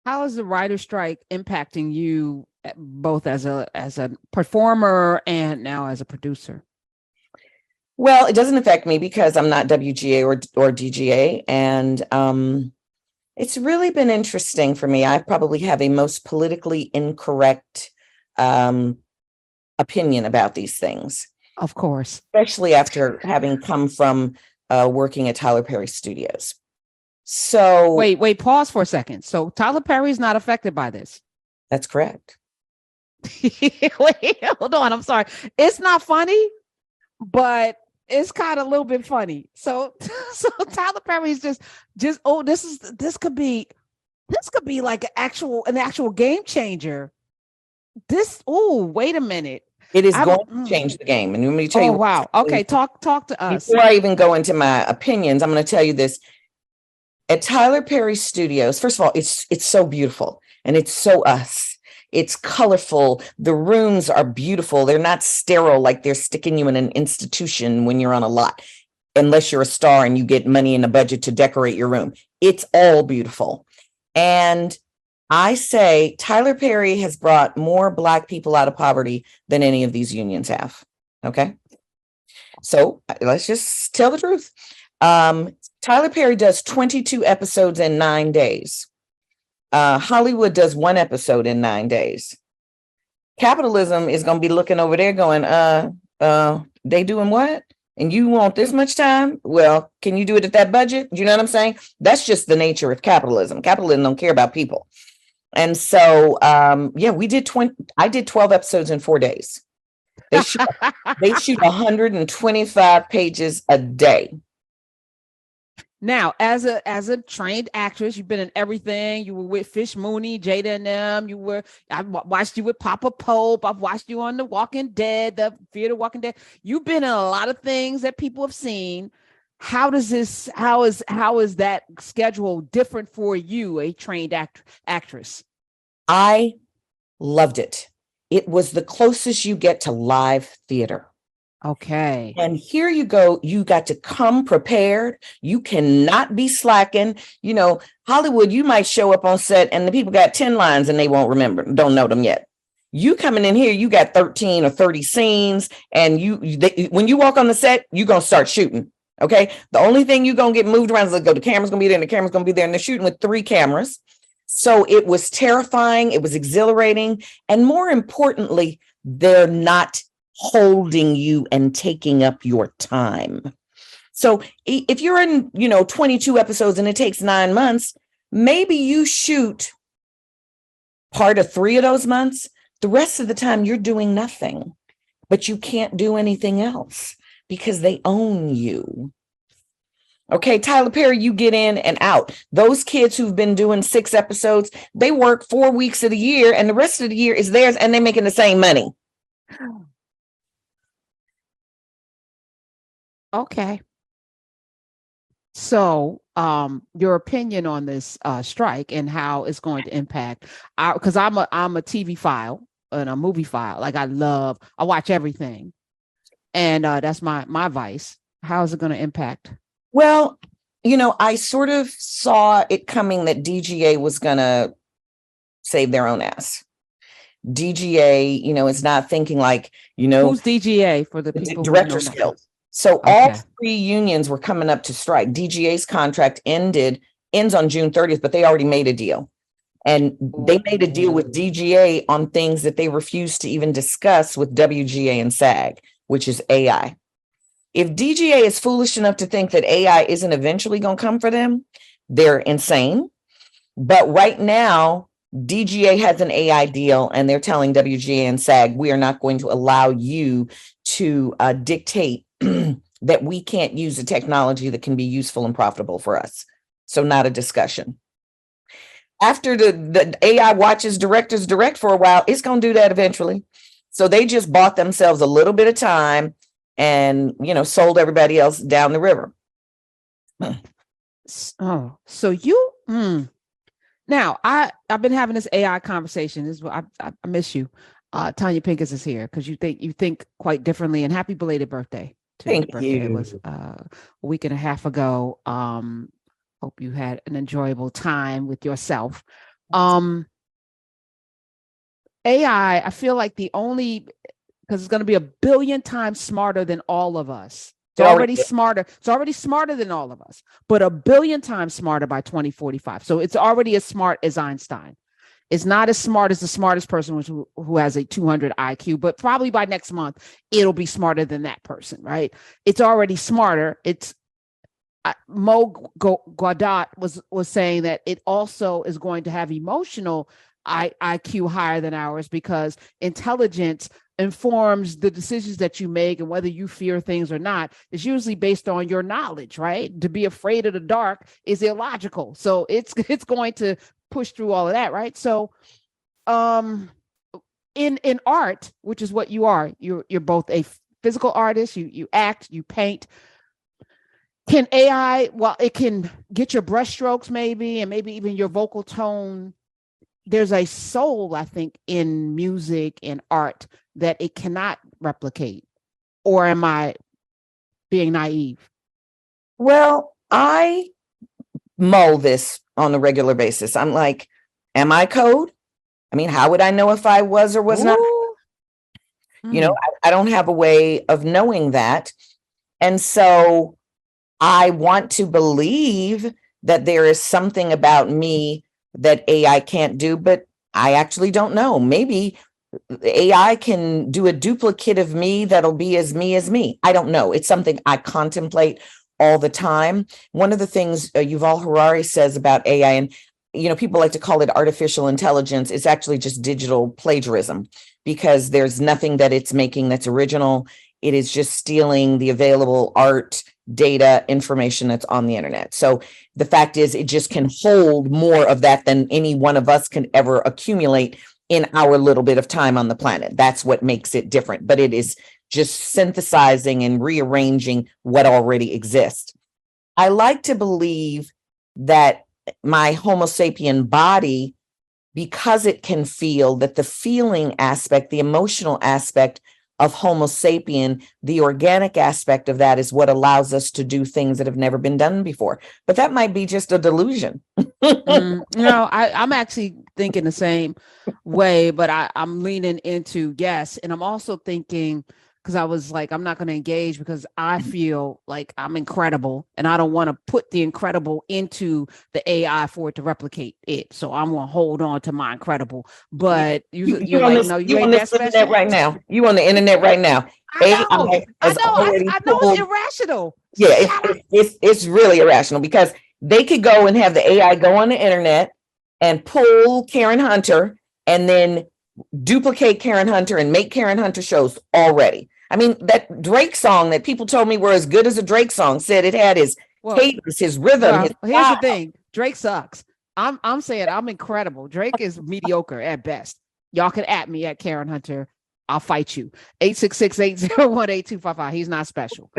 How is the writer strike impacting you both as a performer and now as a producer? Well, it doesn't affect me because I'm not WGA or DGA, and it's really been interesting for me. I probably have a most politically incorrect um, opinion about these things, Of course. especially after having come from working at Tyler Perry Studios. So Wait, pause for a second. So Tyler Perry is not affected by this. that's correct. Wait, hold on. I'm sorry. It's not funny, but it's kind of a little bit funny. So so Tyler Perry is just oh, this could be like an actual game changer. This oh, wait a minute. It is I'm going to change the game. And let me tell oh you what, wow. Okay, talk to us. before I even go into my opinions, I'm going to tell you this. At Tyler Perry Studios, first of all, it's so beautiful and it's so us. It's colorful. The rooms are beautiful. They're not sterile like they're sticking you in an institution when you're on a lot, unless you're a star and you get money in the budget to decorate your room. It's all beautiful. And I say Tyler Perry has brought more Black people out of poverty than any of these unions have. Okay. So let's just tell the truth. Tyler Perry does 22 episodes in 9 days. Hollywood does 1 episode in 9 days. Capitalism is going to be looking over there going, they doing what? And you want this much time? Well, can you do it at that budget? You know what I'm saying? That's just the nature of capitalism. Capitalism don't care about people. And so, yeah, I did 12 episodes in 4 days. They shoot 125 pages a day. Now, as a trained actress, you've been in everything. You were with Fish Mooney, Jada and them. I watched you with Papa Pope. I've watched you on The Walking Dead, the Fear the Walking Dead. You've been in a lot of things that people have seen. How is that schedule different for you, a trained actress? I loved it. It was the closest you get to live theater. Okay. And here you go. You got to come prepared. You cannot be slacking. You know, Hollywood, you might show up on set and the people got 10 lines and they won't don't know them yet. You coming in here, you got 13 or 30 scenes. And when you walk on the set, you're going to start shooting. Okay. The only thing you're going to get moved around is the camera's going to be there and the camera's going to be there. And they're shooting with 3 cameras. So it was terrifying. It was exhilarating. And more importantly, they're not holding you and taking up your time. So if you're in, 22 episodes and it takes 9 months, maybe you shoot part of 3 of those months. The rest of the time you're doing nothing, but you can't do anything else because they own you. Okay, Tyler Perry, you get in and out. Those kids who've been doing 6 episodes, they work 4 weeks of the year and the rest of the year is theirs and they're making the same money. Okay. So, your opinion on this strike and how it's going to impact because I'm a TV file and a movie file. Like I watch everything, and that's my vice. How is it going to impact? Well, I sort of saw it coming that DGA was going to save their own ass. DGA, is not thinking like, who's DGA for the people? Directors Guild. So all 3 unions were coming up to strike. DGA's contract ends on June 30th, but they already made a deal. And they made a deal with DGA on things that they refused to even discuss with WGA and SAG, which is AI. If DGA is foolish enough to think that AI isn't eventually going to come for them, they're insane. But right now, DGA has an AI deal and they're telling WGA and SAG, we are not going to allow you to dictate that we can't use a technology that can be useful and profitable for us. So not a discussion. After the AI watches directors direct for a while, it's going to do that eventually. So they just bought themselves a little bit of time and, sold everybody else down the river. Oh, so you, now I've been having this AI conversation. I miss you. Tonya Pinkins is here because you think quite differently, and happy belated birthday. Thank you. It was a week and a half ago. Hope you had an enjoyable time with yourself. Um, AI, I feel like because it's going to be 1 billion times smarter than all of us. It's It already already is. smarter. It's already smarter than all of us, but 1 billion times smarter by 2045. So it's already as smart as Einstein. It's not as smart as the smartest person who has a 200 IQ, but probably by next month, it'll be smarter than that person, right? It's already smarter. It's Godot was saying that it also is going to have emotional IQ higher than ours because intelligence informs the decisions that you make and whether you fear things or not is usually based on your knowledge, right? To be afraid of the dark is illogical. So it's going to push through all of that, right? So in art, which is what you are, you're both a physical artist, you act, you paint. Can AI, well, it can get your brush strokes maybe, and maybe even your vocal tone. There's a soul, I think, in music and art that it cannot replicate. Or am I being naive? Well, I mull this on a regular basis. I'm like, am I code? I mean, how would I know if I was or was not? Ooh. I don't have a way of knowing that. And so I want to believe that there is something about me that AI can't do, but I actually don't know. Maybe AI can do a duplicate of me that'll be as me as me. I don't know. It's something I contemplate all the time. One of the things Yuval Harari says about AI, and people like to call it artificial intelligence, it's actually just digital plagiarism because there's nothing that it's making that's original. It is just stealing the available art, data, information that's on the internet. So the fact is, it just can hold more of that than any one of us can ever accumulate in our little bit of time on the planet. That's what makes it different. But it is just synthesizing and rearranging what already exists. I like to believe that my Homo sapien body, because it can feel, that the feeling aspect, the emotional aspect of Homo sapien, the organic aspect of that is what allows us to do things that have never been done before. But that might be just a delusion. I'm actually thinking the same way, but I'm leaning into yes. And I'm also thinking, because I was like, I'm not going to engage because I feel like I'm incredible and I don't want to put the incredible into the AI for it to replicate it. So I'm going to hold on to my incredible. But you're like, no, you on ain't this that internet special right now. You on the internet right now. AI has already I know pulled. it's irrational. Yeah, it's really irrational because they could go and have the AI go on the internet and pull Karen Hunter and then duplicate Karen Hunter and make Karen Hunter shows already. I mean, that Drake song that people told me were as good as a Drake song said it had his cadence, his rhythm, his here's the thing. Drake sucks. I'm saying I'm incredible. Drake is mediocre at best. Y'all can at me at Karen Hunter. I'll fight you. 866-801-8255. He's not special.